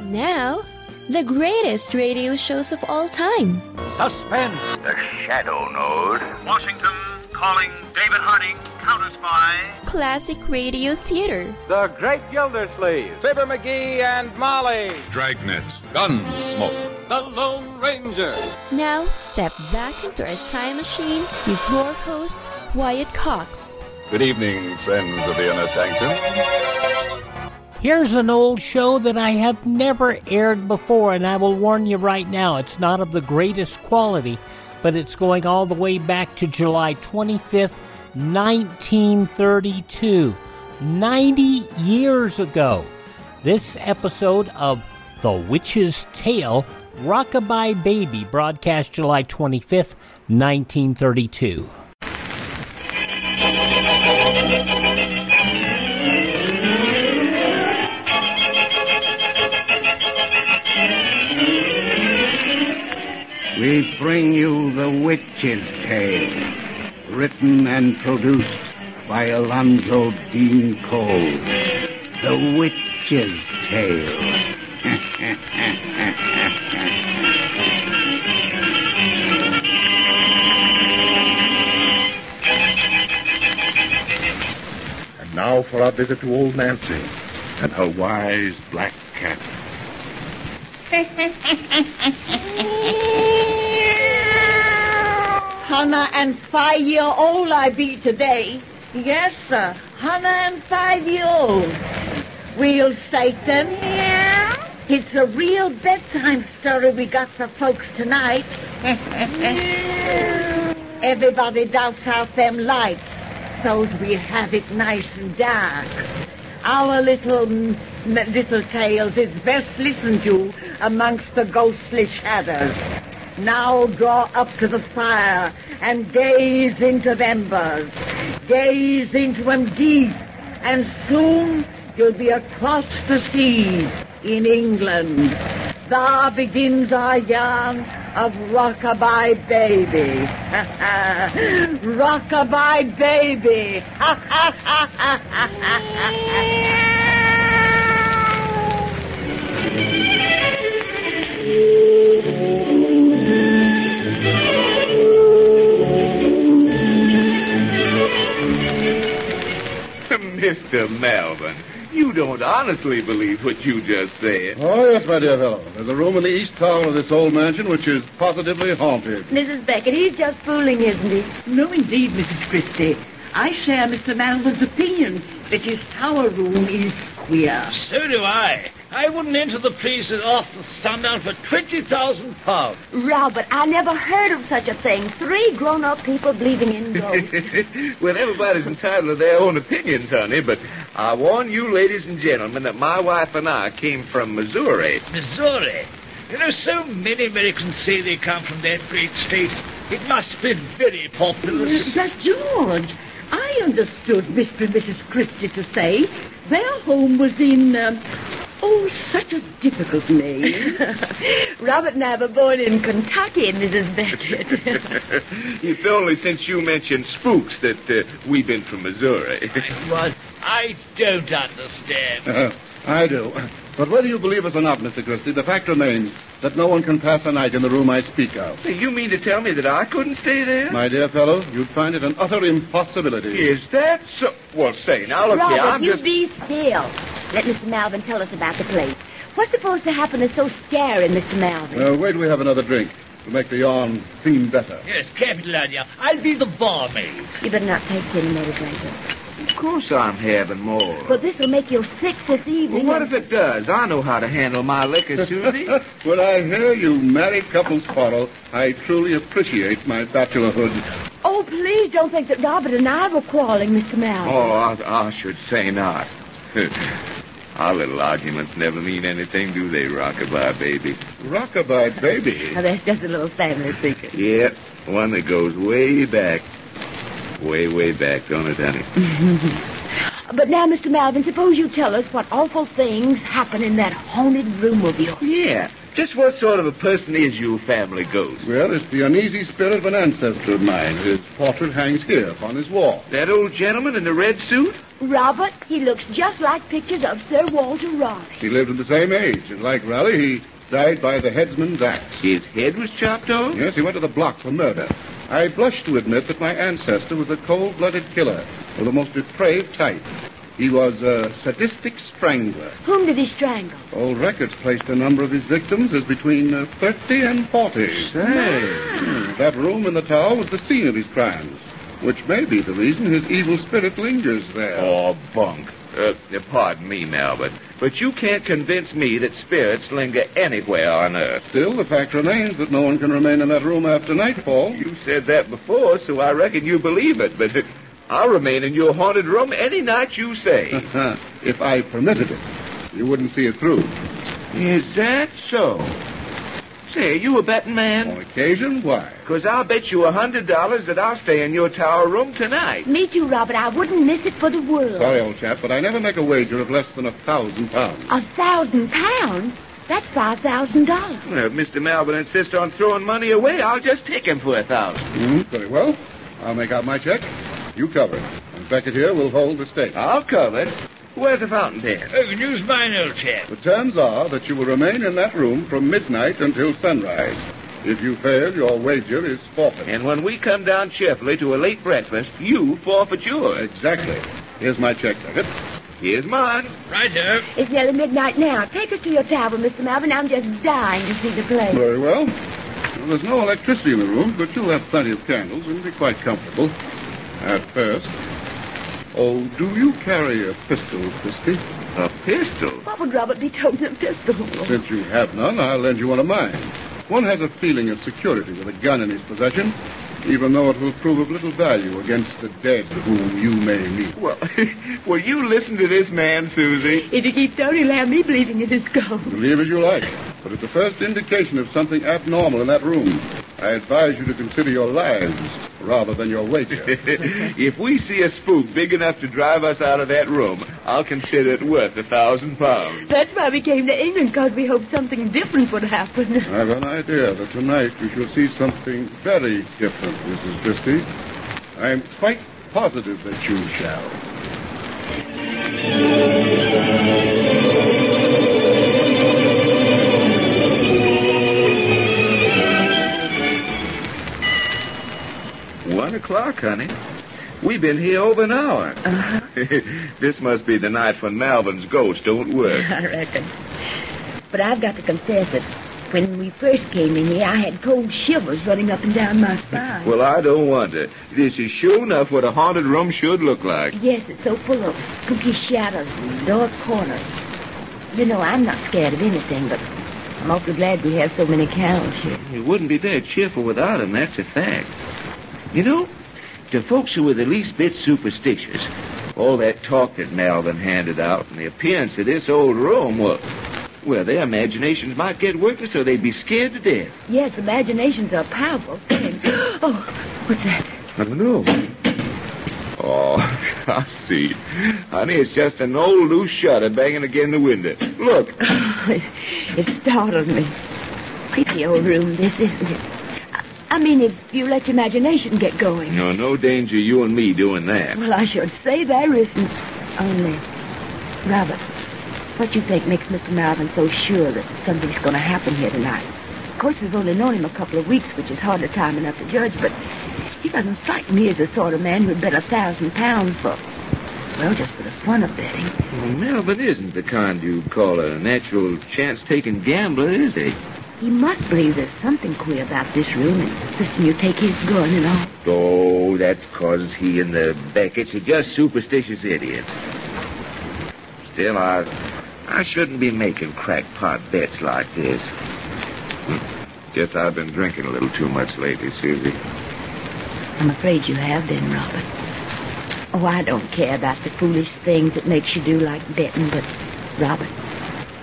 Now, the greatest radio shows of all time. Suspense. The Shadow Node. Washington calling David Harding, counter-spy. Classic radio theater. The Great Gildersleeve. Fibber McGee and Molly. Dragnet. Gunsmoke. The Lone Ranger. Now, step back into a time machine with your host, Wyatt Cox. Good evening, friends of the Inner Sanctum. Here's an old show that I have never aired before, and I will warn you right now, it's not of the greatest quality, but it's going all the way back to July 25th, 1932. 90 years ago. This episode of The Witch's Tale, Rockabye Baby, broadcast July 25th, 1932. We bring you The Witch's Tale, written and produced by Alonzo Dean Cole. The Witch's Tale. And now for our visit to old Nancy and her wise black cat. Hannah and 5-year-old I be today. Yes, sir. Hannah and 5-year-old. Real Satan. Yeah? It's a real bedtime story we got for folks tonight. Everybody doubts out them lights, so's we have it nice and dark. Our little tales is best listened to amongst the ghostly shadows. Now draw up to the fire and gaze into the embers. Gaze into them deep, and soon you'll be across the seas in England. There begins our yarn of Rockabye Baby. Rockabye Baby. Mr. Melvin, you don't honestly believe what you just said. Oh, yes, my dear fellow. There's a room in the east tower of this old mansion which is positively haunted. Mrs. Beckett, he's just fooling, isn't he? No, indeed, Mrs. Christie. I share Mr. Melvin's opinion that his tower room is queer. So do I. I wouldn't enter the place after sundown for £20,000. Robert, I never heard of such a thing. 3 grown-up people believing in ghosts. Well, everybody's entitled to their own opinions, honey, but I warn you, ladies and gentlemen, that my wife and I came from Missouri. Missouri? You know, so many Americans say they come from that great state. It must be very populous. But, George, I understood Mr. and Mrs. Christie to say their home was in, such a difficult name. Robert and I were born in Kentucky, Mrs. Beckett. It's only since you mentioned spooks that we've been from Missouri. Well, I don't understand. I do. But whether you believe us or not, Mr. Christie, the fact remains that no one can pass a night in the room I speak of. You mean to tell me that I couldn't stay there? My dear fellow, you'd find it an utter impossibility. Is that so? Well, say, now look Robert, here, I'm you just... be still. Let Mr. Melvin tell us about the place. What's supposed to happen is so scary, Mr. Melvin? Wait till we have another drink to make the yarn seem better. Yes, capital idea. I'll be the barmaid. You better not take any more drinking. Of course I'm having more. But this will make you sick this evening. Well, what if it does? I know how to handle my liquor, Susie. When I hear you married couples quarrel, I truly appreciate my bachelorhood. Oh, please don't think that Robert and I were quarreling, Mr. Melvin. Oh, I should say not. Our little arguments never mean anything, do they, Rockabye Baby? Rockabye Baby? Now, that's just a little family secret. Yep, one that goes way back. Way back, don't it, honey? But now, Mr. Melvin, suppose you tell us what awful things happen in that haunted room of yours. Yeah. Just what sort of a person is your family ghost? Well, it's the uneasy spirit of an ancestor of mine. His portrait hangs here upon his wall. That old gentleman in the red suit? Robert, he looks just like pictures of Sir Walter Raleigh. He lived at the same age, and like Raleigh, he died by the headsman's axe. His head was chopped off? Yes, he went to the block for murder. I blush to admit that my ancestor was a cold-blooded killer of the most depraved type. He was a sadistic strangler. Whom did he strangle? Old records placed a number of his victims as between 30 and 40. Say. That room in the tower was the scene of his crimes, which may be the reason his evil spirit lingers there. Oh, bunk. Pardon me, Melvin, but you can't convince me that spirits linger anywhere on Earth. Still, the fact remains that no one can remain in that room after nightfall. You said that before, so I reckon you believe it, but I'll remain in your haunted room any night you say. If I permitted it, you wouldn't see it through. Is that so? Say, are you a betting man? On occasion, why? Because I'll bet you $100 that I'll stay in your tower room tonight. Me too, Robert. I wouldn't miss it for the world. Sorry, old chap, but I never make a wager of less than £1,000. £1,000? That's $5,000. Well, if Mr. Melvin insists on throwing money away, I'll just take him for $1,000. Very well. I'll make out my check. You cover it. And Beckett here will hold the stake. I'll cover it. Where's the fountain pen? You can use mine, old chap. The terms are that you will remain in that room from midnight until sunrise. If you fail, your wager is forfeit. And when we come down cheerfully to a late breakfast, you forfeit yours. Exactly. Here's my check, Beckett. Here's mine. Right there. It's nearly midnight now. Take us to your tower, Mr. Melvin. I'm just dying to see the place. Very well. There's no electricity in the room, but you'll have plenty of candles and be quite comfortable. At first. Oh, do you carry a pistol, Christy? A pistol? What would Robert be told a pistol? Since you have none, I'll lend you one of mine. One has a feeling of security with a gun in his possession, even though it will prove of little value against the dead whom you may meet. Well, will you listen to this man, Susie? If he keeps on, he'll have me believing it is gold. Believe as you like, but at the first indication of something abnormal in that room, I advise you to consider your lives rather than your wager. If we see a spook big enough to drive us out of that room, I'll consider it worth £1,000. That's why we came to England, because we hoped something different would happen. I have an idea that tonight we shall see something very different, Mrs. Christie. I'm quite positive that you shall. $1:00, honey. We've been here over an hour. This must be the night when Malvin's ghost don't work. I reckon. But I've got to confess that when we first came in here, I had cold shivers running up and down my spine. Well, I don't wonder. This is sure enough what a haunted room should look like. Yes, it's so full of spooky shadows and dark corners. You know, I'm not scared of anything, but I'm awfully glad we have so many candles here. It wouldn't be very cheerful without them, that's a fact. You know, to folks who were the least bit superstitious, all that talk that Melvin handed out and the appearance of this old room, well, their imaginations might get working so they'd be scared to death. Yes, imaginations are powerful things. Oh, what's that? I don't know. Oh, I see. Honey, it's just an old loose shutter banging against the window. Look. It startled me. Creepy old room, this, isn't it? I mean, if you let your imagination get going. No danger you and me doing that. Well, I should say there isn't. Only, Robert, what you think makes Mr. Melvin so sure that something's going to happen here tonight? Of course, we've only known him a couple of weeks, which is hardly time enough to judge, but he doesn't strike me as the sort of man who'd bet £1,000 for, well, just for the fun of betting. Well, Melvin isn't the kind you'd call a natural chance-taking gambler, is he? He must believe there's something queer about this room and listen, you take his gun and all. Oh, that's 'cause he and the Becketts are just superstitious idiots. Still, I shouldn't be making crackpot bets like this. Guess I've been drinking a little too much lately, Susie. I'm afraid you have then, Robert. Oh, I don't care about the foolish things that makes you do like betting, but, Robert,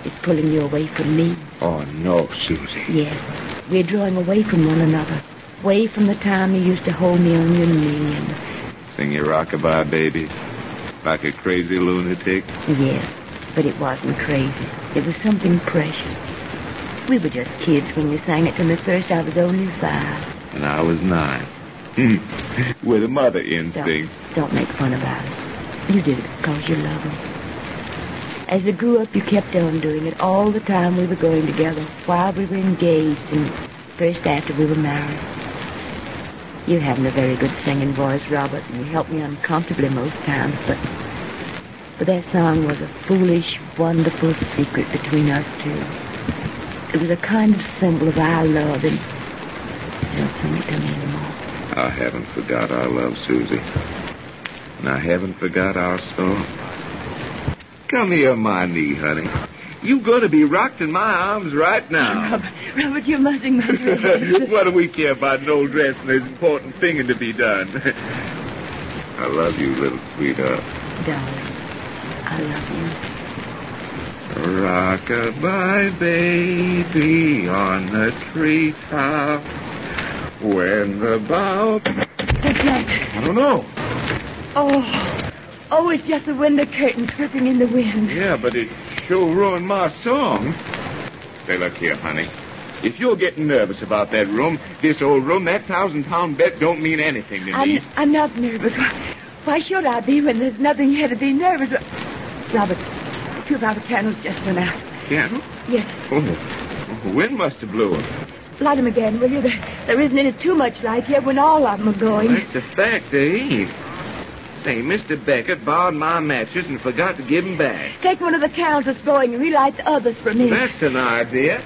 it's pulling you away from me. Oh, no, Susie. Yes. We're drawing away from one another. Away from the time you used to hold me on your knee and... Sing your Rockabye Baby? Like a crazy lunatic? Yes, but it wasn't crazy. It was something precious. We were just kids when you sang it to me first. I was only 5. And I was 9. With a mother instinct. Don't make fun about it. You did it because you love him. As we grew up, you kept on doing it all the time we were going together, while we were engaged, and first after we were married. You haven't a very good singing voice, Robert, and you help me uncomfortably most times, but that song was a foolish, wonderful secret between us two. It was a kind of symbol of our love, and don't sing it to me anymore. I haven't forgot our love, Susie. And I haven't forgot our song. Come here on my knee, honey. You're going to be rocked in my arms right now. Robert, you're mussing my dress. What do we care about an old dress and there's important thing to be done? I love you, little sweetheart. Darling, I love you. Rockabye baby on the treetop. When the bough... What's that? I don't know. Oh, it's just the window curtains flipping in the wind. Yeah, but it sure ruined my song. Say, look here, honey. If you're getting nervous about that room, this old room, that 1,000-pound bed don't mean anything to me. I'm not nervous. Why should I be when there's nothing here to be nervous? Robert, 2 of our candles just went out. Candle? Yes. Oh, the wind must have blew them. Light them again, will you? There isn't any too much light here when all of them are going. That's a fact, they ain't. Say, Mr. Beckett borrowed my matches and forgot to give them back. Take one of the candles that's going and relight the others for me. That's an idea.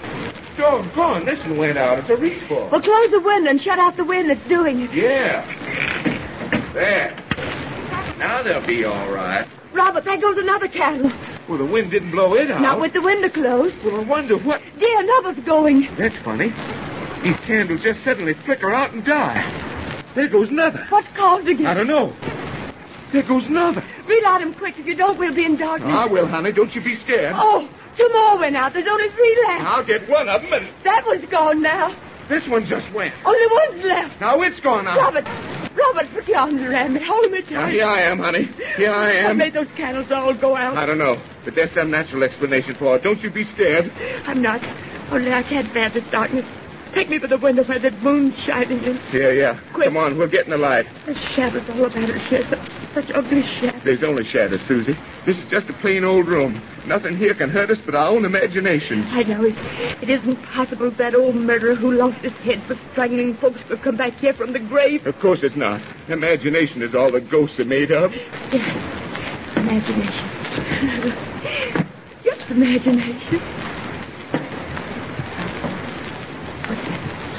Go on, this one went out. It's a reach for. Well, close the window and shut out the wind that's doing it. Yeah. There. Now they'll be all right. Robert, there goes another candle. Well, the wind didn't blow it out. Not with the window closed. Well, I wonder what... Dear, another's going. That's funny. These candles just suddenly flicker out and die. There goes another. What's causing it? I don't know. There goes another. Relight them quick. If you don't, we'll be in darkness. I will, honey. Don't you be scared. Oh, 2 more went out. There's only 3 left. I'll get one of them and... That one's gone now. This one just went. Only one's left. Now it's gone out. Robert, put your arms around me. Hold me tight. Now, here I am, honey. Here I am. What made those candles all go out? I don't know, but there's some natural explanation for it. Don't you be scared. I'm not. Only I can't bear this darkness. Take me to the window where the moon's shining in. Yeah. Quick. Come on, we'll get in the light. There's shadows all about it here. Such ugly shadows. There's only shadows, Susie. This is just a plain old room. Nothing here can hurt us but our own imaginations. I know. It isn't possible that old murderer who lost his head for strangling folks will come back here from the grave. Of course it's not. Imagination is all the ghosts are made of. Yes, imagination. Just imagination.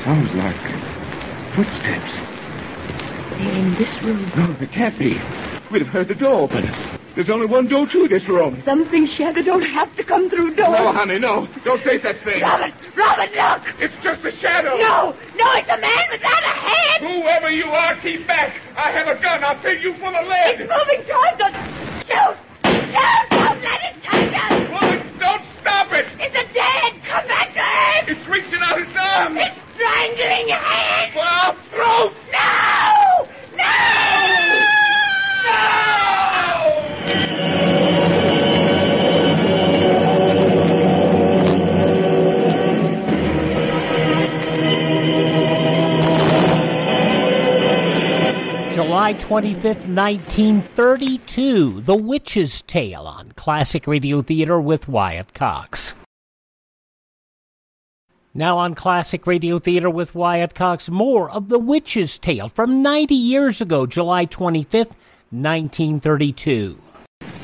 Sounds like footsteps. They're in this room. No, they can't be. We'd have heard the door open. There's only one door to this room. Something shadow don't have to come through doors. No, honey, no. Don't say such thing. Robert, look! It's just a shadow. No, it's a man without a head. Whoever you are, keep back. I have a gun. I'll pin you full of lead. It's moving towards us. Shoot! Don't let it touch us. Woman, don't stop it. It's a dead. Come back to it. It's reaching out its arms. It's strangling hands. For our throat. No! July 25th, 1932, The Witch's Tale on Classic Radio Theater with Wyatt Cox. Now on Classic Radio Theater with Wyatt Cox, more of The Witch's Tale from 90 years ago, July 25th, 1932.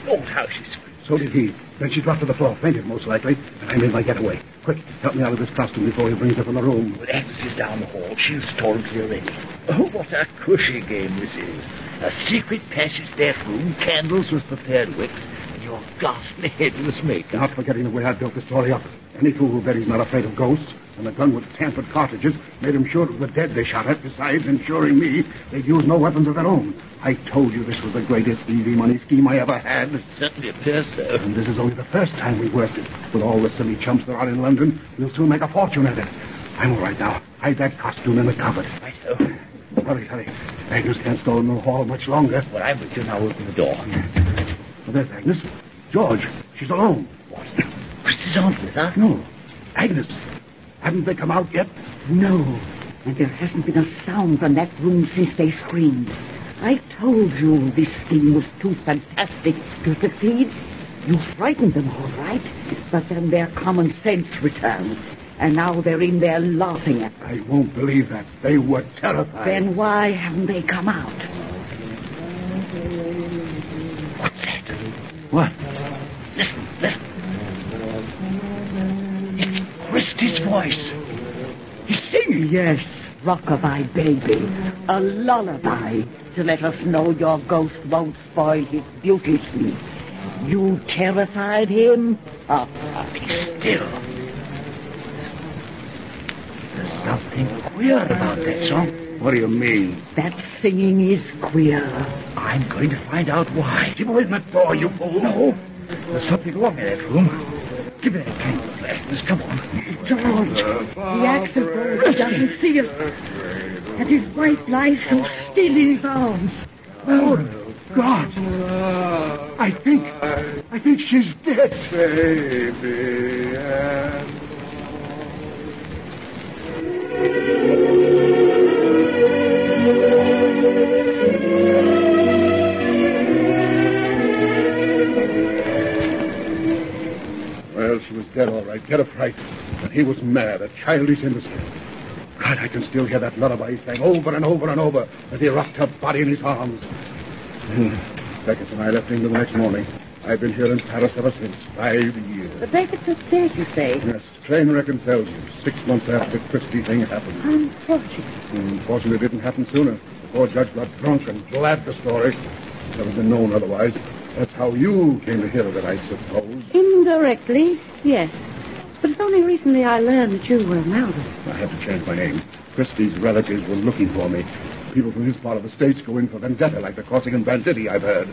Oh, how she screamed. So did he. Then she dropped to the floor, fainted most likely, and I made my getaway. Quick, help me out of this costume before he brings her from the room. Well, Agnes is down the hall. She'll storm clear already. Oh, what a cushy game this is. A secret passage to that room, candles with prepared wicks, and your ghastly headless mate. Not forgetting the way I built the story up. Any fool who bet he's not afraid of ghosts, and the gun with tampered cartridges made him sure it was the dead they shot at. Besides ensuring me they'd use no weapons of their own. I told you this was the greatest easy money scheme I ever had. It certainly appears so. And this is only the first time we've worked it. With all the silly chumps there are in London, we'll soon make a fortune at it. I'm all right now. Hide that costume in the cupboard. Right-o. Hurry. Agnes can't stall in the hall much longer. Well, I'm with you now. Open the door. Well, there's Agnes. George, she's alone. What? Chris is on with her? No. Agnes. Haven't they come out yet? No. And there hasn't been a sound from that room since they screamed. I told you this scheme was too fantastic to succeed. You frightened them, all right, but then their common sense returned. And now they're in there laughing at me. I won't believe that. They were terrified. Then why haven't they come out? What's that? What? Listen, listen. It's Christy's voice. He's singing. Yes, Rockabye Baby. A lullaby to let us know your ghost won't spoil his beauty sleep. You terrified him? Be still. There's something queer about that song. What do you mean? That singing is queer. I'm going to find out why. Keep away from that door, you fool. No. There's something wrong in that room. Give me that candle flash. Come on. George, the axle boy doesn't see us. And his wife lies so still in his arms. Oh, God. I think she's dead. Baby, Well, she was dead, all right. Dead of fright. And he was mad, a childish industry. God, I can still hear that lullaby he sang over and over and over as he rocked her body in his arms. Beckett and I left England the next morning. I've been here in Paris ever since, 5 years. The Beckett's are dead, you say? Yes, train record tells you. 6 months after the Christie thing happened. Unfortunate. Unfortunately, it didn't happen sooner. The poor judge got drunk and blabbed the story. Never been known otherwise. That's how you came to hear of it, I suppose. Indirectly, yes. But it's only recently I learned that you were Malvern. I had to change my name. Christie's relatives were looking for me. People from his part of the States go in for vendetta, like the crossing in Banditti, I've heard.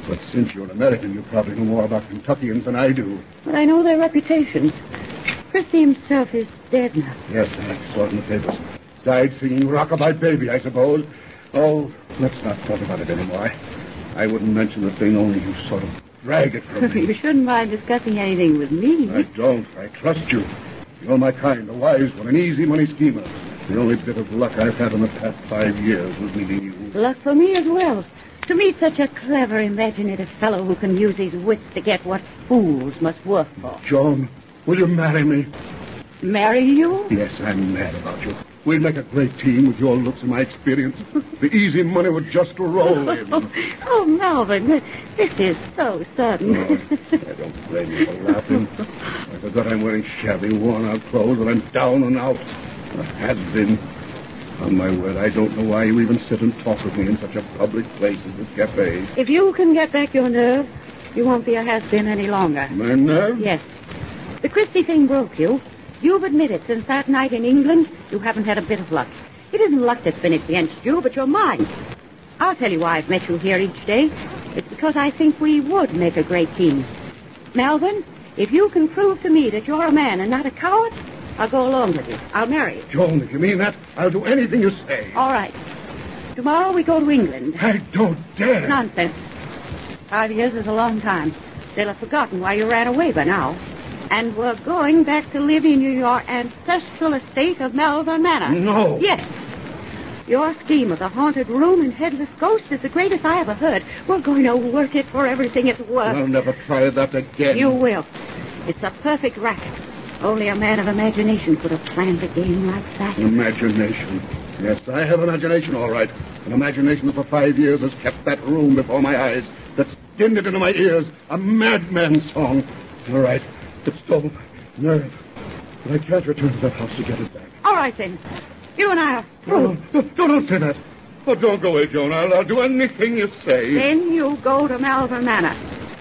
But since you're an American, you probably know more about Kentuckians than I do. But I know their reputations. Christie himself is dead now. Yes, I saw it in the papers. Died singing Rockabye Baby, I suppose. Oh, let's not talk about it anymore. I wouldn't mention the thing, only you sort of drag it from me. You shouldn't mind discussing anything with me. I don't. I trust you. You're my kind, a wise one, an easy money schemer. The only bit of luck I've had in the past 5 years was meeting you. Luck for me as well. To meet such a clever, imaginative fellow who can use his wits to get what fools must work for. Joan, will you marry me? Marry you? Yes, I'm mad about you. We'd make a great team with your looks and my experience. The easy money would just roll in. Oh, Melvin, this is so sudden. I don't blame you for laughing. I forgot I'm wearing shabby, worn-out clothes, and I'm down and out. I had been. On my word, I don't know why you even sit and talk with me in such a public place as this cafe. If you can get back your nerve, you won't be a has-been any longer. My nerve? Yes. The Christie thing broke you. You've admitted since that night in England, you haven't had a bit of luck. It isn't luck that's been against you, but your mind. I'll tell you why I've met you here each day. It's because I think we would make a great team. Melvin, if you can prove to me that you're a man and not a coward, I'll go along with you. I'll marry you. Joan, if you mean that, I'll do anything you say. All right. Tomorrow we go to England. I don't dare. Nonsense. 5 years is a long time. They'll have forgotten why you ran away by now. And we're going back to live in your ancestral estate of Malvern Manor. No. Yes. Your scheme of the haunted room and headless ghost is the greatest I ever heard. We're going to work it for everything it's worth. I'll never try that again. You will. It's a perfect racket. Only a man of imagination could have planned a game like that. Imagination. Yes, I have imagination, all right. An imagination that for 5 years has kept that room before my eyes, that's dinned it into my ears, a madman's song. All right, it's dull, nerve, but I can't return to that house to get it back. All right, then. You and I are through. No, don't say that. Oh, don't go away, Joan. I'll do anything you say. Then you go to Malvern Manor,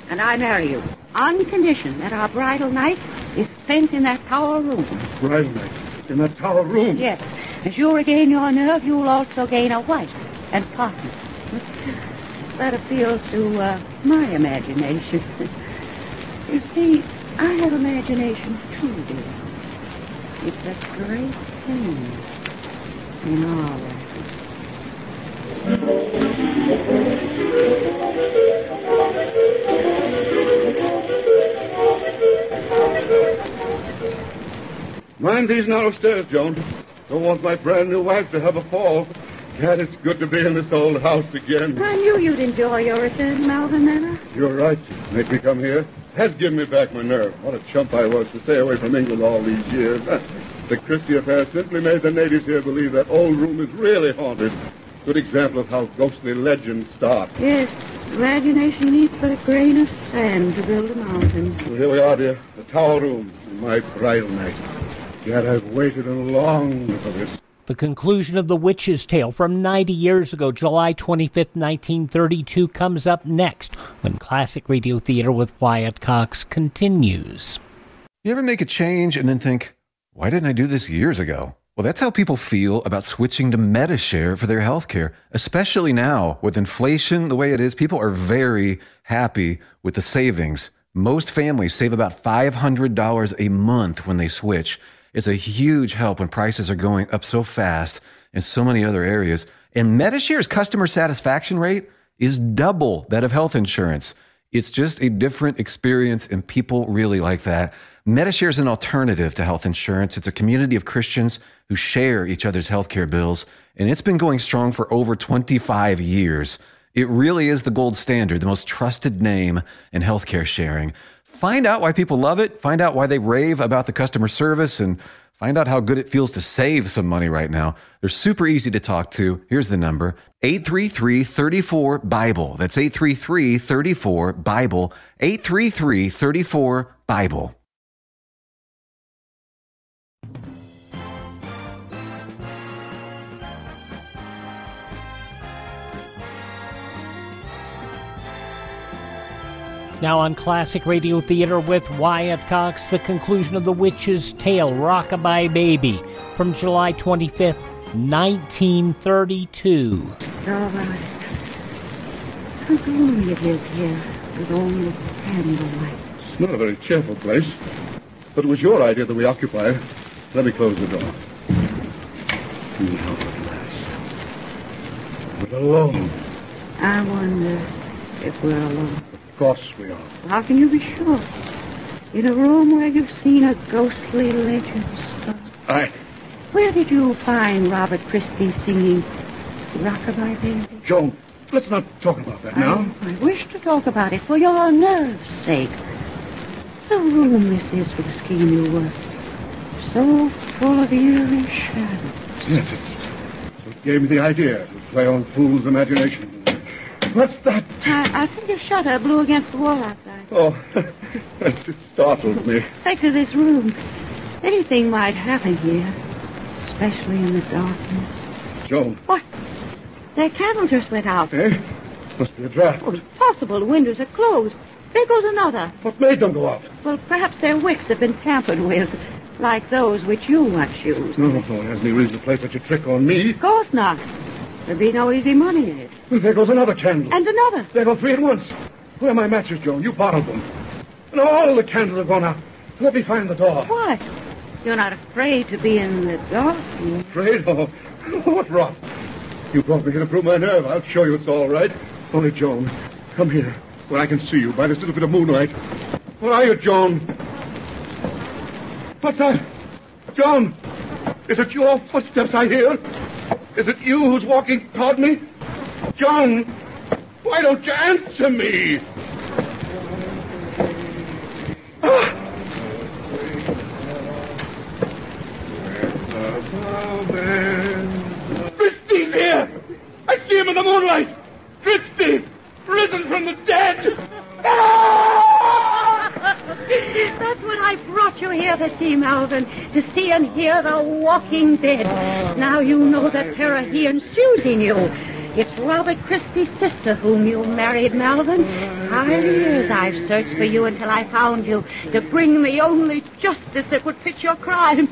and I marry you, on condition that our bridal night is spent in that tower room. Bridal night? In that tower room? Yes. As you regain your nerve, you'll also gain a wife and partner. That appeals to my imagination. You see, I have imagination too, dear. It's a great thing in all that. Mind these narrow stairs, Joan. Don't want my brand new wife to have a fall. God, it's good to be in this old house again. I knew you'd enjoy your return, Melvin, Nana. You're right. Make me come here. Has given me back my nerve. What a chump I was to stay away from England all these years. The Christie affair simply made the natives here believe that old room is really haunted. Good example of how ghostly legends start. Yes, imagination needs but a grain of sand to build a mountain. Well, here we are, dear. The tower room. My bridal night. Yet I've waited and longed for this. The conclusion of The Witch's Tale from 90 years ago, July 25th, 1932, comes up next when Classic Radio Theater with Wyatt Cox continues. You ever make a change and then think, why didn't I do this years ago? Well, that's how people feel about switching to Medishare for their health care, especially now with inflation the way it is. People are very happy with the savings. Most families save about $500 a month when they switch. It's a huge help when prices are going up so fast in so many other areas. And Medishare's customer satisfaction rate is double that of health insurance. It's just a different experience, and people really like that. Medishare is an alternative to health insurance. It's a community of Christians who share each other's healthcare bills, and it's been going strong for over 25 years. It really is the gold standard, the most trusted name in healthcare sharing. Find out why people love it, find out why they rave about the customer service, and find out how good it feels to save some money right now. They're super easy to talk to. Here's the number, 833-34-BIBLE. That's 833-34-BIBLE, 833-34-BIBLE. Now on Classic Radio Theater with Wyatt Cox, the conclusion of The Witch's Tale, Rockabye Baby, from July 25th, 1932. All right. How gloomy it is here, with only candlelight. It's not a very cheerful place, but it was your idea that we occupy it. Let me close the door. Now at last. We're alone. I wonder if we're alone. Of course we are. How can you be sure? In a room where you've seen a ghostly legend start. Aye. Where did you find Robert Christie singing Rockabye Baby? Joan, let's not talk about that now. I wish to talk about it for your nerves' sake. The room this is for the scheme you worked. So full of eerie shadows. Yes, it's what gave me the idea to play on fool's imagination. What's that? I think a shutter blew against the wall outside. Oh, it startled me. Back to this room. Anything might happen here, especially in the darkness. Joan. What? Their candle just went out. Eh? Must be a draft. Oh, it's possible. The windows are closed. There goes another. What made them go out? Well, perhaps their wicks have been tampered with, like those which you once used. No one has any reason to play such a trick on me. Of course not. There'd be no easy money in it. Well, there goes another candle. And another. There go three at once. Where are my matches, Joan? You borrowed them. And all the candles have gone out. Let me find the door. What? You're not afraid to be in the dark? Afraid? Oh, what rot. You brought me here to prove my nerve. I'll show you it's all right. Only, Joan, come here, where I can see you by this little bit of moonlight. Where are you, Joan? What's that? Joan! Is it your footsteps I hear? Is it you who's walking toward me? John, why don't you answer me? Christie's here! I see him in the moonlight! Christie! Risen from the dead! That's what I brought you here to see, Melvin. To see and hear the walking dead. Now you know the terror he and Susie knew. It's Robert Christie's sister whom you married, Melvin. 5 years I've searched for you until I found you, to bring the only justice that would fit your crime.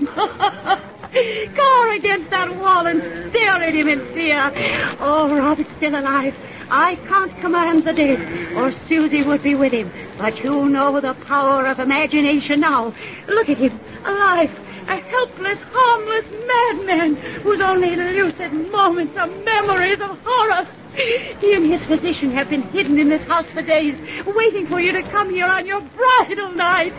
Cower against that wall and stare at him in fear. Oh, Robert's still alive. I can't command the dead, or Susie would be with him. But you know the power of imagination now. Look at him, alive. A helpless, harmless madman whose only lucid moments are memories of horror. He and his physician have been hidden in this house for days, waiting for you to come here on your bridal night.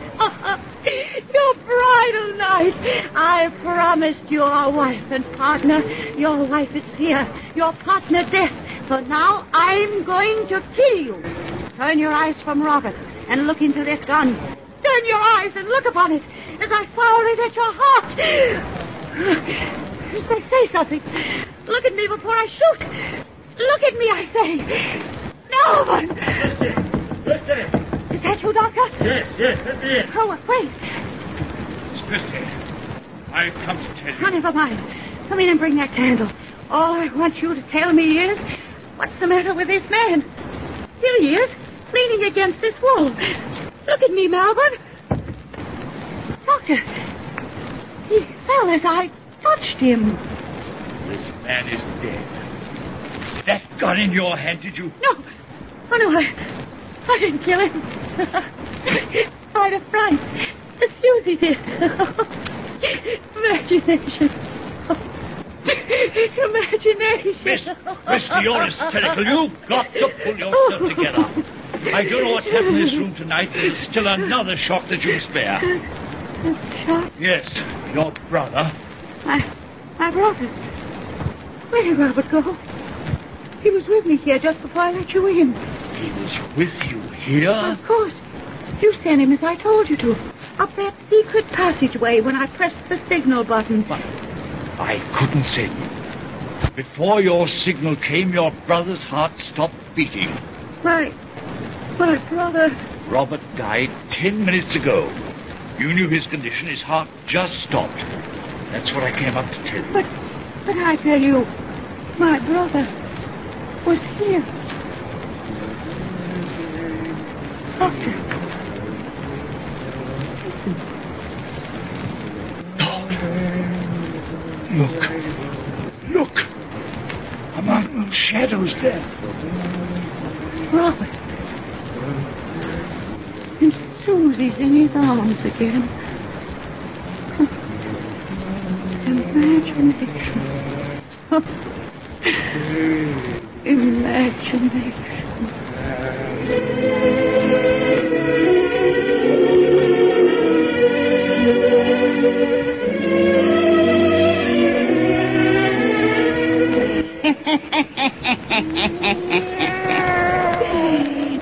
Your bridal night. I promised you our wife and partner. Your wife is fear, your partner death. So now I'm going to kill you. Turn your eyes from Robert and look into this gun. Turn your eyes and look upon it as I fire it at your heart. Say something. Look at me before I shoot. Look at me, I say. Melvin! Is that you, Doctor? Yes, that's it. Oh, wait. Miss Christie, I've come to tell you. Oh, never mind. Come in and bring that candle. All I want you to tell me is, what's the matter with this man? Here he is, leaning against this wall. Look at me, Melvin. Doctor, he fell as I touched him. This man is dead. That gun in your hand, did you? No. Oh, no, I didn't kill him. Out of fright. Susie did. Imagination. Imagination. Miss, you're hysterical. You've got to pull yourself together. I don't know what's happened in this room tonight, but it's still another shock that you'll spare. Shock? Yes, your brother. My brother? Where did Robert go? He was with me here just before I let you in. He was with you here? Of course. You sent him as I told you to. Up that secret passageway when I pressed the signal button. But I couldn't send you. Before your signal came, your brother's heart stopped beating. My brother... Robert died 10 minutes ago. You knew his condition. His heart just stopped. That's what I came up to tell you. But I tell you, my brother was here. Doctor. Listen. Look. Among those shadows there. Robert. And Susie's in his arms again. Imagination.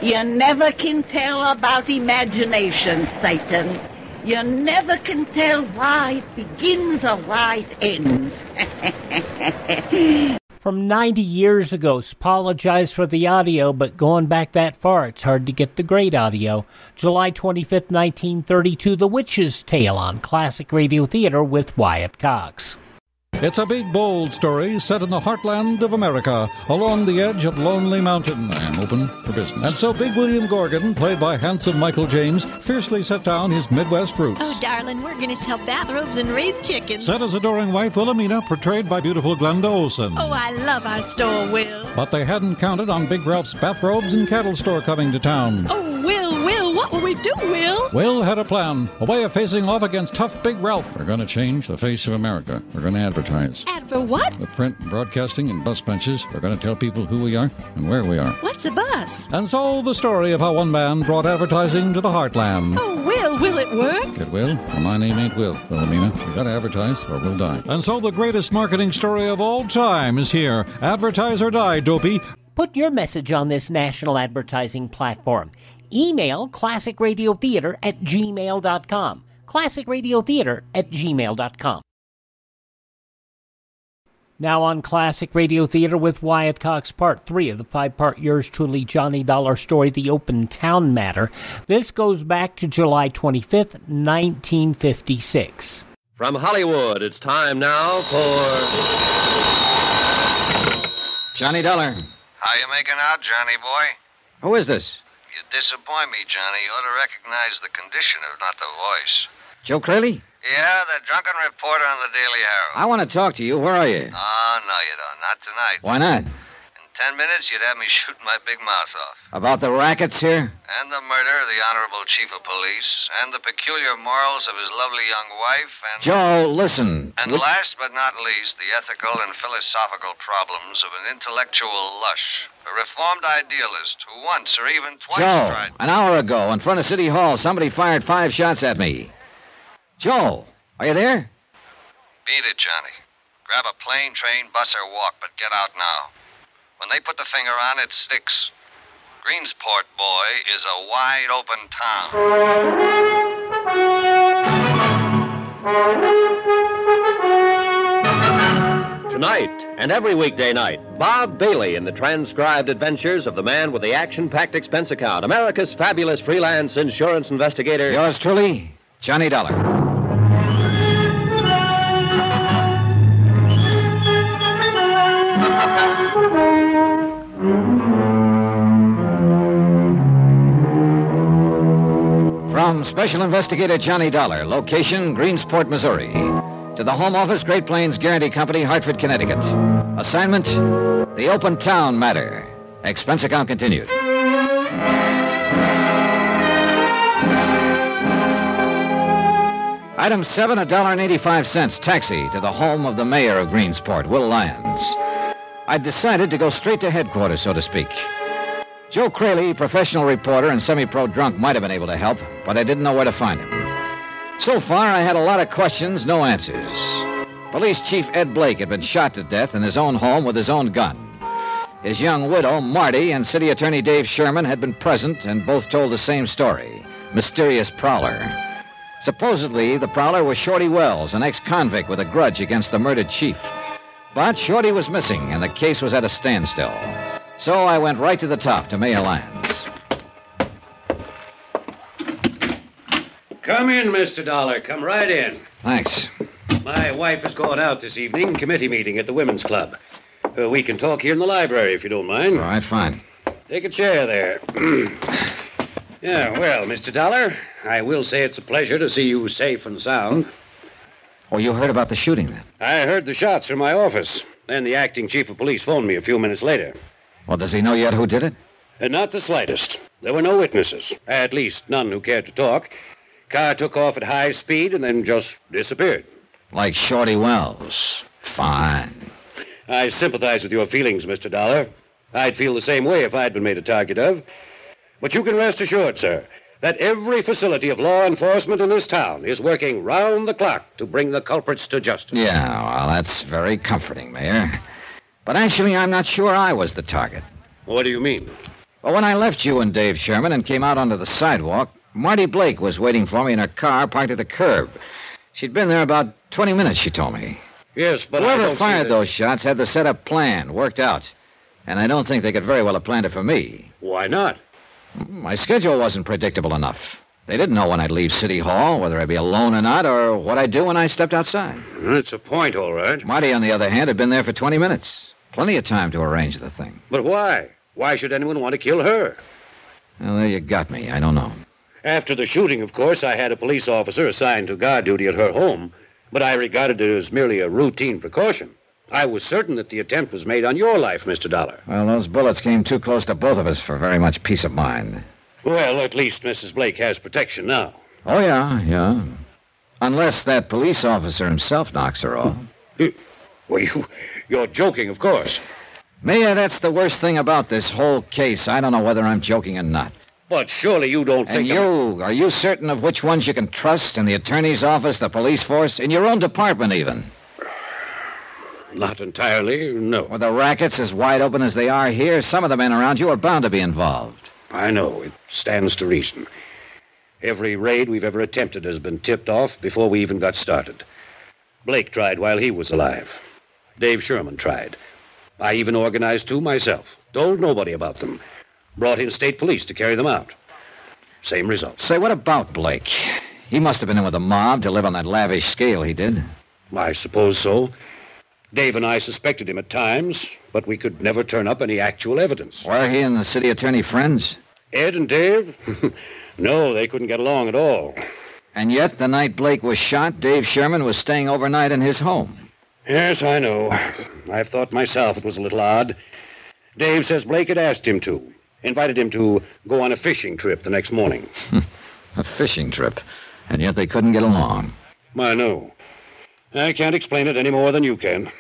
You never can tell about imagination, Satan. You never can tell why it begins or why it ends. From 90 years ago, apologize for the audio, but going back that far, it's hard to get the great audio. July 25th, 1932, The Witch's Tale on Classic Radio Theater with Wyatt Cox. It's a big, bold story set in the heartland of America, along the edge of Lonely Mountain. I am open for business. And so Big William Gorgon, played by handsome Michael James, fiercely set down his Midwest roots. Oh, darling, we're going to sell bathrobes and raise chickens. Set his adoring wife, Wilhelmina, portrayed by beautiful Glenda Olsen. Oh, I love our store, Will. But they hadn't counted on Big Ralph's bathrobes and cattle store coming to town. Oh, Will, what will we do, Will? Will had a plan, a way of facing off against tough Big Ralph. We're going to change the face of America. We're going to advertise. For what? The print, broadcasting, and bus benches. We're going to tell people who we are and where we are. What's a bus? And so the story of how one man brought advertising to the heartland. Oh, will it work? It will. Well, my name ain't Will, Wilhelmina. You got to advertise or we'll die. And so the greatest marketing story of all time is here. Advertise or die, dopey. Put your message on this national advertising platform. Email classicradiotheater@gmail.com. classicradiotheater@gmail.com. Now on Classic Radio Theater with Wyatt Cox, Part 3 of the 5-part Yours Truly Johnny Dollar story, The Open Town Matter. This goes back to July 25th, 1956. From Hollywood, it's time now for... Johnny Dollar. How you making out, Johnny boy? Who is this? You disappoint me, Johnny. You ought to recognize the condition, if not the voice. Joe Crayley? Yeah, the drunken reporter on the Daily Herald. I want to talk to you. Where are you? Oh, no, you don't. Not tonight. Why not? In 10 minutes, you'd have me shooting my big mouth off. About the rackets here? And the murder of the Honorable Chief of Police, and the peculiar morals of his lovely young wife, and... Joe, listen. And last but not least, the ethical and philosophical problems of an intellectual lush, a reformed idealist who once or even twice Joe, tried... an hour ago, in front of City Hall, somebody fired 5 shots at me. Joe, are you there? Beat it, Johnny. Grab a plane, train, bus, or walk, but get out now. When they put the finger on, it sticks. Greensport, boy, is a wide open town. Tonight and every weekday night, Bob Bailey in the transcribed adventures of the man with the action-packed expense account, America's fabulous freelance insurance investigator. Yours truly, Johnny Dollar. From Special Investigator Johnny Dollar, location Greensport, Missouri, to the Home Office, Great Plains Guarantee Company, Hartford, Connecticut. Assignment, the Open Town Matter. Expense account continued. Item 7, $1.85, taxi to the home of the mayor of Greensport, Will Lyons. I decided to go straight to headquarters, so to speak. Joe Crayley, professional reporter and semi-pro drunk, might have been able to help, but I didn't know where to find him. So far, I had a lot of questions, no answers. Police Chief Ed Blake had been shot to death in his own home with his own gun. His young widow, Marty, and City Attorney Dave Sherman had been present and both told the same story. Mysterious prowler. Supposedly, the prowler was Shorty Wells, an ex-convict with a grudge against the murdered chief. But Shorty was missing, and the case was at a standstill. So I went right to the top, to Mayor Lyons. Come in, Mr. Dollar. Come right in. Thanks. My wife is going out this evening, committee meeting at the Women's Club. We can talk here in the library, if you don't mind. All right, fine. Take a chair there. Yeah, well, Mr. Dollar, I will say it's a pleasure to see you safe and sound. Oh, you heard about the shooting, then? I heard the shots from my office. Then the acting chief of police phoned me a few minutes later. Well, does he know yet who did it? Not the slightest. There were no witnesses. At least none who cared to talk. Car took off at high speed and then just disappeared. Like Shorty Wells. Fine. I sympathize with your feelings, Mr. Dollar. I'd feel the same way if I'd been made a target of. But you can rest assured, sir, that every facility of law enforcement in this town is working round the clock to bring the culprits to justice. Yeah, well, that's very comforting, Mayor. But actually, I'm not sure I was the target. What do you mean? Well, when I left you and Dave Sherman and came out onto the sidewalk, Marty Blake was waiting for me in her car parked at the curb. She'd been there about 20 minutes, she told me. Yes, but whoever fired those shots had the setup planned, worked out. And I don't think they could very well have planned it for me. Why not? My schedule wasn't predictable enough. They didn't know when I'd leave City Hall, whether I'd be alone or not, or what I'd do when I stepped outside. It's a point, all right. Marty, on the other hand, had been there for 20 minutes. Plenty of time to arrange the thing. But why? Why should anyone want to kill her? Well, there you got me. I don't know. After the shooting, of course, I had a police officer assigned to guard duty at her home, but I regarded it as merely a routine precaution. I was certain that the attempt was made on your life, Mr. Dollar. Well, those bullets came too close to both of us for very much peace of mind. Well, at least Mrs. Blake has protection now. Oh, yeah. Unless that police officer himself knocks her off. Well, you're joking, of course. Mayor, that's the worst thing about this whole case. I don't know whether I'm joking or not. But surely you don't think... And are you certain of which ones you can trust in the attorney's office, the police force, in your own department even? Not entirely, no. With the rackets as wide open as they are here, some of the men around you are bound to be involved. I know. It stands to reason. Every raid we've ever attempted has been tipped off before we even got started. Blake tried while he was alive. Dave Sherman tried. I even organized 2 myself. Told nobody about them. Brought in state police to carry them out. Same result. Say, what about Blake? He must have been in with the mob to live on that lavish scale he did. I suppose so. Dave and I suspected him at times, but we could never turn up any actual evidence. Were he and the city attorney friends? Ed and Dave? No, they couldn't get along at all. And yet, the night Blake was shot, Dave Sherman was staying overnight in his home. Yes, I know. I've thought myself it was a little odd. Dave says Blake had asked him to. Invited him to go on a fishing trip the next morning. A fishing trip. And yet they couldn't get along. I know. I can't explain it any more than you can.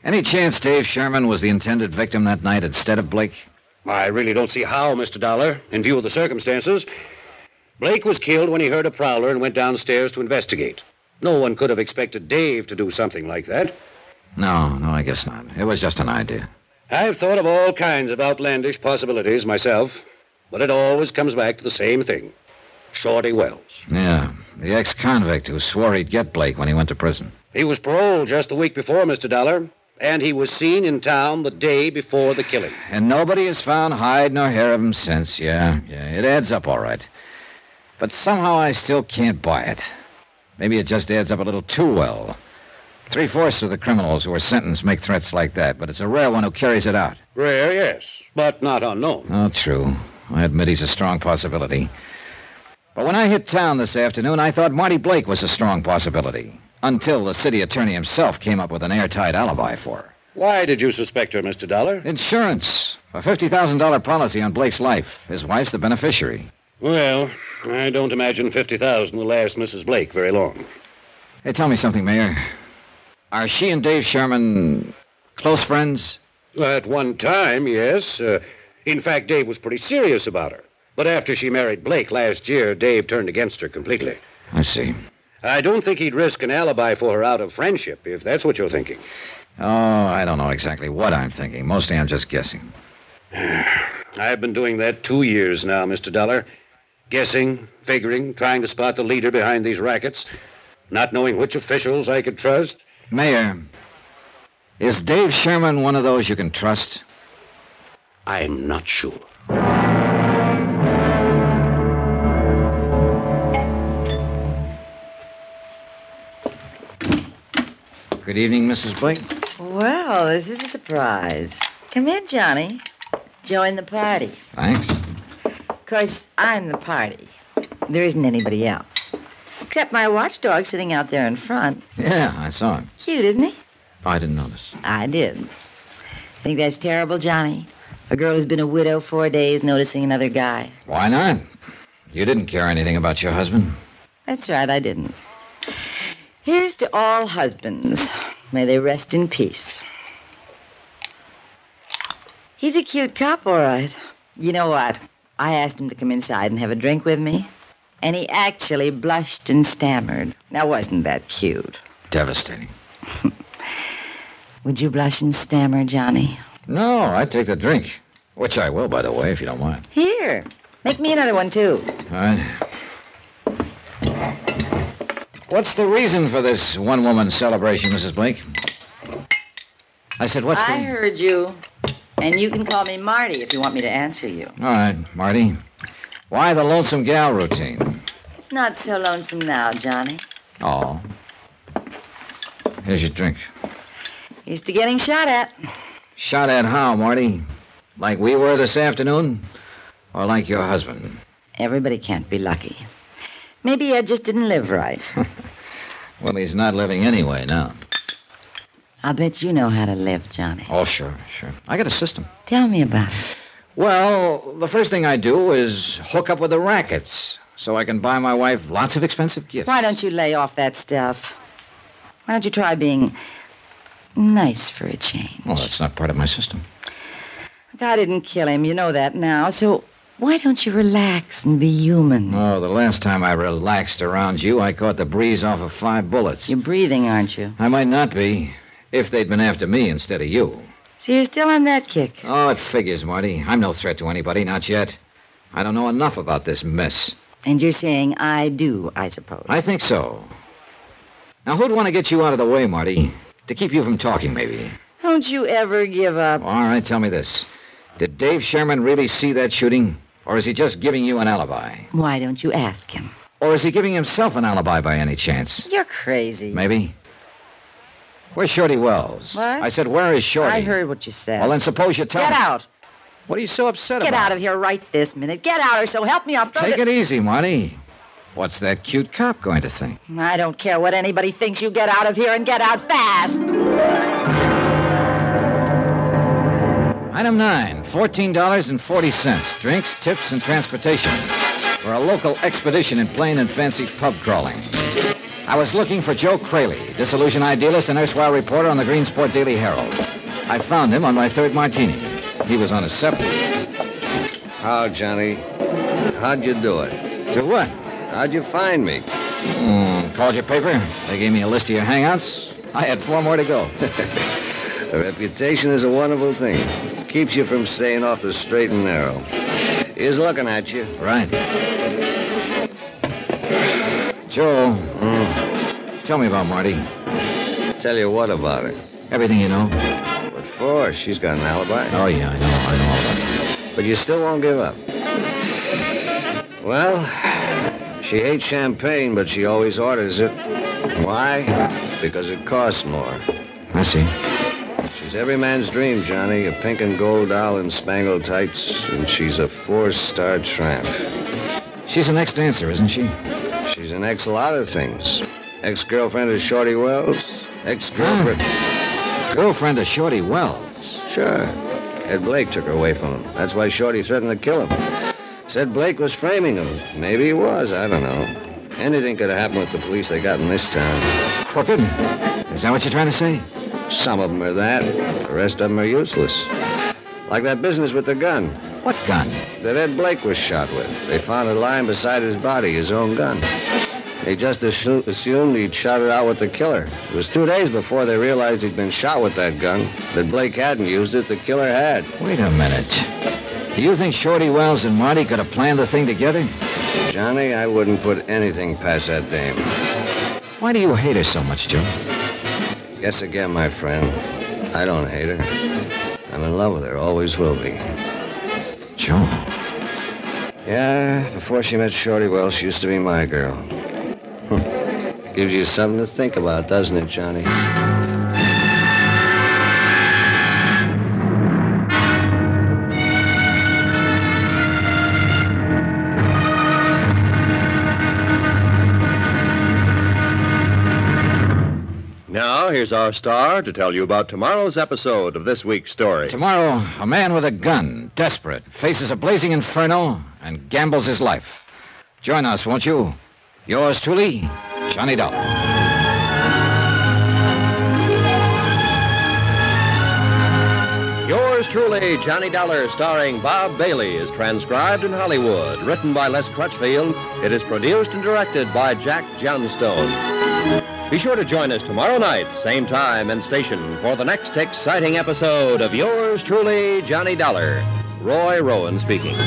Any chance Dave Sherman was the intended victim that night instead of Blake? I really don't see how, Mr. Dollar, in view of the circumstances. Blake was killed when he heard a prowler and went downstairs to investigate. No one could have expected Dave to do something like that. No, I guess not. It was just an idea. I've thought of all kinds of outlandish possibilities myself, but it always comes back to the same thing. Shorty Wells. Yeah, the ex-convict who swore he'd get Blake when he went to prison. He was paroled just the week before, Mr. Dollar, and he was seen in town the day before the killing. And nobody has found hide nor hair of him since. Yeah, it adds up all right. But somehow I still can't buy it. Maybe it just adds up a little too well. 3/4 of the criminals who are sentenced make threats like that, but it's a rare one who carries it out. Rare, yes, but not unknown. Oh, true. I admit he's a strong possibility. But when I hit town this afternoon, I thought Marty Blake was a strong possibility. Until the city attorney himself came up with an airtight alibi for her. Why did you suspect her, Mr. Dollar? Insurance. A $50,000 policy on Blake's life. His wife's the beneficiary. Well, I don't imagine $50,000 will last Mrs. Blake very long. Hey, tell me something, Mayor. Are she and Dave Sherman close friends? At one time, yes. In fact, Dave was pretty serious about her. But after she married Blake last year, Dave turned against her completely. I see. I don't think he'd risk an alibi for her out of friendship, if that's what you're thinking. Oh, I don't know exactly what I'm thinking. Mostly I'm just guessing. I've been doing that 2 years now, Mr. Dollar. Guessing, figuring, trying to spot the leader behind these rackets. Not knowing which officials I could trust. Mayor, is Dave Sherman one of those you can trust? I'm not sure. Good evening, Mrs. Blake. Well, this is a surprise. Come in, Johnny. Join the party. Thanks. Of course, I'm the party. There isn't anybody else. Except my watchdog sitting out there in front. Yeah, I saw him. Cute, isn't he? I didn't notice. I did. Think that's terrible, Johnny? A girl who's been a widow 4 days noticing another guy. Why not? You didn't care anything about your husband. That's right, I didn't. Here's to all husbands. May they rest in peace. He's a cute cop, all right. You know what? I asked him to come inside and have a drink with me, and he actually blushed and stammered. Now, wasn't that cute? Devastating. Would you blush and stammer, Johnny? No, I'd take the drink. Which I will, by the way, if you don't mind. Here. Make me another one, too. All right. What's the reason for this one-woman celebration, Mrs. Blake? I said, what's the... I heard you. And you can call me Marty if you want me to answer you. All right, Marty. Why the lonesome gal routine? It's not so lonesome now, Johnny. Oh. Here's your drink. Here's to getting shot at. Shot at how, Marty? Like we were this afternoon? Or like your husband? Everybody can't be lucky. Maybe Ed just didn't live right. Well, he's not living anyway now. I'll bet you know how to live, Johnny. Oh, sure. I got a system. Tell me about it. Well, the first thing I do is hook up with the rackets so I can buy my wife lots of expensive gifts. Why don't you lay off that stuff? Why don't you try being nice for a change? Well, that's not part of my system. Look, I didn't kill him. You know that now. So why don't you relax and be human? Oh, the last time I relaxed around you, I caught the breeze off of 5 bullets. You're breathing, aren't you? I might not be, if they'd been after me instead of you. So you're still on that kick? Oh, it figures, Marty. I'm no threat to anybody, not yet. I don't know enough about this mess. And you're saying I do, I suppose. I think so. Now, who'd want to get you out of the way, Marty? To keep you from talking, maybe. Don't you ever give up. All right, tell me this. Did Dave Sherman really see that shooting? Or is he just giving you an alibi? Why don't you ask him? Or is he giving himself an alibi by any chance? You're crazy. Maybe. Where's Shorty Wells? What? I said, where is Shorty? I heard what you said. Well, then suppose you tell me. Get out. What are you so upset about? Get out of here right this minute. Get out, or so help me, I'll throw Take it easy, Marty. What's that cute cop going to think? I don't care what anybody thinks. You get out of here and get out fast. Item 9, $14.40. Drinks, tips, and transportation for a local expedition in plain and fancy pub crawling. I was looking for Joe Crayley, disillusioned idealist and erstwhile reporter on the Greensport Daily Herald. I found him on my third martini. He was on his seventh. How, Johnny? How'd you do it? Do what? How'd you find me? Called your paper. They gave me a list of your hangouts. I had 4 more to go. A reputation is a wonderful thing. Keeps you from staying off the straight and narrow. He's looking at you. Right. Joe, tell me about Marty. Tell you what about her? Everything you know. What for? She's got an alibi. Oh, yeah, I know all about it. But you still won't give up. Well, she hates champagne, but she always orders it. Why? Because it costs more. I see. She's every man's dream, Johnny. A pink and gold doll in spangled tights, and she's a 4-star tramp. She's an ex-dancer, isn't she? She's an ex-lot of things. Ex-girlfriend of Shorty Wells. Ex-girlfriend... Girlfriend of Shorty Wells? Sure. Ed Blake took her away from him. That's why Shorty threatened to kill him. Said Blake was framing him. Maybe he was, I don't know. Anything could have happened with the police they got in this town. Crooked? Is that what you're trying to say? Some of them are that. The rest of them are useless. Like that business with the gun. What gun? That Ed Blake was shot with. They found it lying beside his body, his own gun. They just assumed he'd shot it out with the killer. It was 2 days before they realized he'd been shot with that gun. That Blake hadn't used it, the killer had. Wait a minute. Do you think Shorty Wells and Marty could have planned the thing together? Johnny, I wouldn't put anything past that dame. Why do you hate her so much, Joe? Guess again, my friend. I don't hate her. I'm in love with her, always will be. Joe? Yeah, before she met Shorty Wells, she used to be my girl. Gives you something to think about, doesn't it, Johnny? Now, here's our star to tell you about tomorrow's episode of this week's story. Tomorrow, a man with a gun, desperate, faces a blazing inferno and gambles his life. Join us, won't you? Yours truly, Johnny Dollar. Yours truly, Johnny Dollar, starring Bob Bailey, is transcribed in Hollywood. Written by Les Crutchfield, it is produced and directed by Jack Johnstone. Be sure to join us tomorrow night, same time and station, for the next exciting episode of Yours truly, Johnny Dollar. Roy Rowan speaking.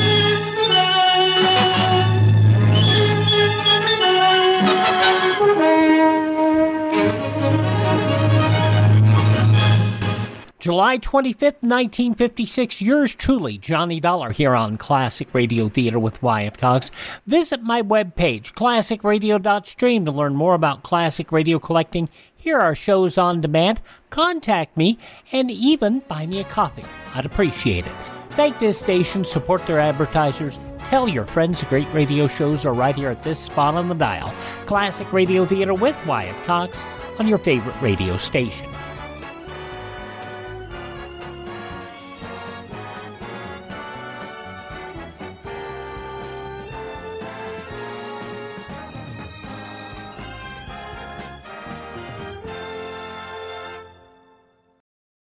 July 25th, 1956, yours truly, Johnny Dollar, here on Classic Radio Theater with Wyatt Cox. Visit my webpage, classicradio.stream, to learn more about classic radio collecting, hear our shows on demand, contact me, and even buy me a coffee. I'd appreciate it. Thank this station, support their advertisers, tell your friends the great radio shows are right here at this spot on the dial. Classic Radio Theater with Wyatt Cox on your favorite radio station.